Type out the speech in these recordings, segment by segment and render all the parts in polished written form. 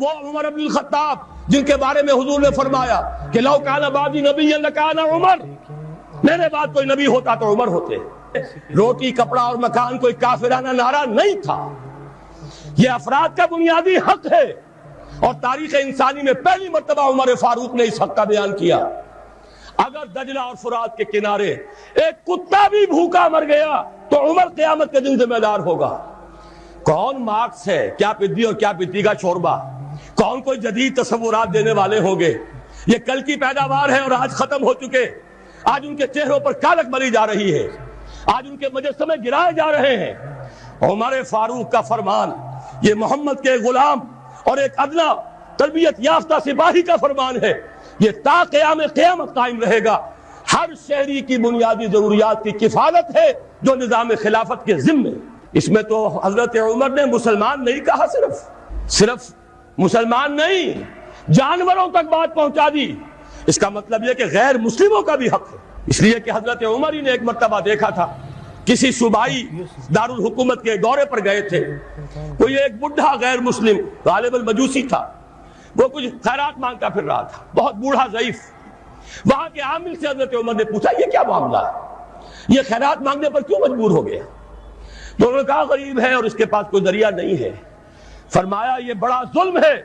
وہ عمر بن الخطاب جن کے بارے میں حضور نے فرمایا کہ لو کان بعدی نبی لکان عمر، میرے بعد کوئی نبی ہوتا تو عمر ہوتے۔ روٹی کپڑا اور مکان کوئی کافرانہ نعرہ نہیں تھا، یہ افراد کا بنیادی حق ہے، اور تاریخ انسانی میں پہلی مرتبہ عمر فاروق نے اس حق کا بیان کیا۔ اگر دجلہ اور فرات کے کنارے ایک کتا بھی بھوکا مر گیا تو عمر قیامت کے دن ذمہ دار ہوگا۔ کون مارکس ہے، کیا پدی اور کیا پتی کا شوربہ، کون کوئی جدید تصورات دینے والے ہوں گے؟ یہ کل کی پیداوار ہے اور آج ختم ہو چکے۔ آج ان کے چہروں پر کالک مری جا رہی ہے، آج ان کے مجسمے گرائے جا رہے ہیں۔ عمر فاروق کا فرمان یہ محمد کے غلام اور ایک ادنا تربیت یافتہ سپاہی کا فرمان ہے، یہ تا قیام قیامت قائم رہے گا۔ ہر شہری کی بنیادی ضروریات کی کفالت ہے جو نظام خلافت کے ذمے۔ اس میں تو حضرت عمر نے مسلمان نہیں کہا، صرف مسلمان نہیں، جانوروں تک بات پہنچا دی۔ اس کا مطلب یہ کہ غیر مسلموں کا بھی حق ہے، اس لیے کہ حضرت عمر ہی نے ایک مرتبہ دیکھا تھا، کسی صوبائی دارالحکومت کے دورے پر گئے تھے، کوئی ایک بڑھا غیر مسلم غالب المجوسی تھا، وہ کچھ خیرات مانگتا پھر رہا تھا، بہت بوڑھا ضعیف۔ وہاں کے عامل سے حضرت عمر نے پوچھا یہ کیا معاملہ ہے، یہ خیرات مانگنے پر کیوں مجبور ہو گیا؟ تو انہوں نے کہا غریب ہے اور اس کے پاس کوئی ذریعہ نہیں ہے۔ فرمایا یہ بڑا ظلم ہے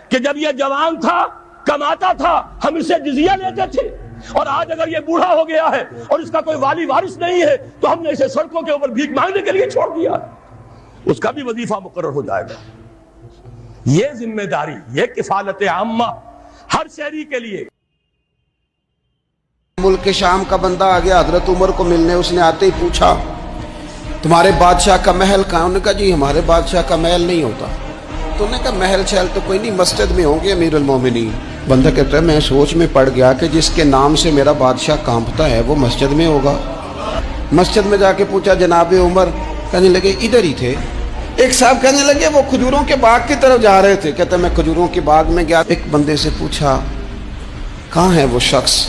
کہ جب یہ جوان تھا، کماتا تھا، ہم اسے جزیہ لیتے تھے، اور آج اگر یہ بوڑھا ہو گیا ہے اور اس کا کوئی والی وارث نہیں ہے تو ہم نے اسے سڑکوں کے اوپر بھیک مانگنے کے لیے چھوڑ دیا، اس کا بھی وظیفہ مقرر ہو جائے گا۔ یہ ذمہ داری، یہ کفالت عامہ ہر شہری کے لیے۔ ملک شام کا بندہ آ گیا حضرت عمر کو ملنے، اس نے آتے ہی پوچھا تمہارے بادشاہ کا محل کہاں؟ انہوں نے کہا جی ہمارے بادشاہ کا محل نہیں ہوتا۔ تو انہوں نے کہا محل شہل تو کوئی نہیں، مسجد میں ہوں گے امیر المومنین۔ بندہ کہتا ہے میں سوچ میں پڑ گیا کہ جس کے نام سے میرا بادشاہ کانپتا ہے وہ مسجد میں ہوگا۔ مسجد میں جا کے پوچھا جناب عمر، کہنے لگے ادھر ہی تھے۔ ایک صاحب کہنے لگے وہ کھجوروں کے باغ کی طرف جا رہے تھے، کہتا میں کھجوروں کے باغ میں گیا۔ ایک بندے سے پوچھا کہاں ہے وہ شخص،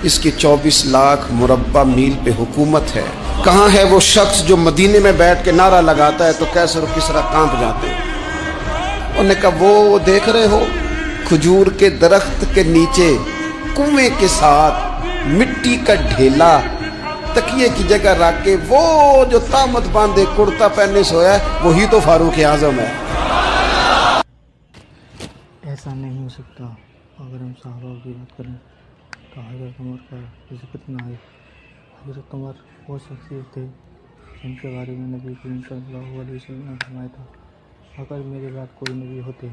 اس کی 24 لاکھ مربع میل پہ حکومت ہے، کہاں ہے وہ شخص جو مدینے میں بیٹھ کے نعرہ لگاتا ہے تو کیسر و کسرا کانپ جاتے ہیں؟ انہوں نے کہا وہ دیکھ رہے ہو کھجور کے درخت کے نیچے کنویں کے ساتھ مٹی کا ڈھیلا تکیے کی جگہ رکھ کے وہ جو تامت باندھے کرتا پہنے سویا ہے وہی تو فاروق اعظم ہے۔ ایسا نہیں ہو سکتا۔ اگر ہم صحابہ کی بات کریں تو حضرت عمر کا ذکر نہ آئے۔ حضرت عمر وہ شخصیت تھے جن کے بارے میں نبی کریم صلی اللہ علیہ وسلم نے فرمایا تھا اگر میرے بعد کوئی نبی ہوتے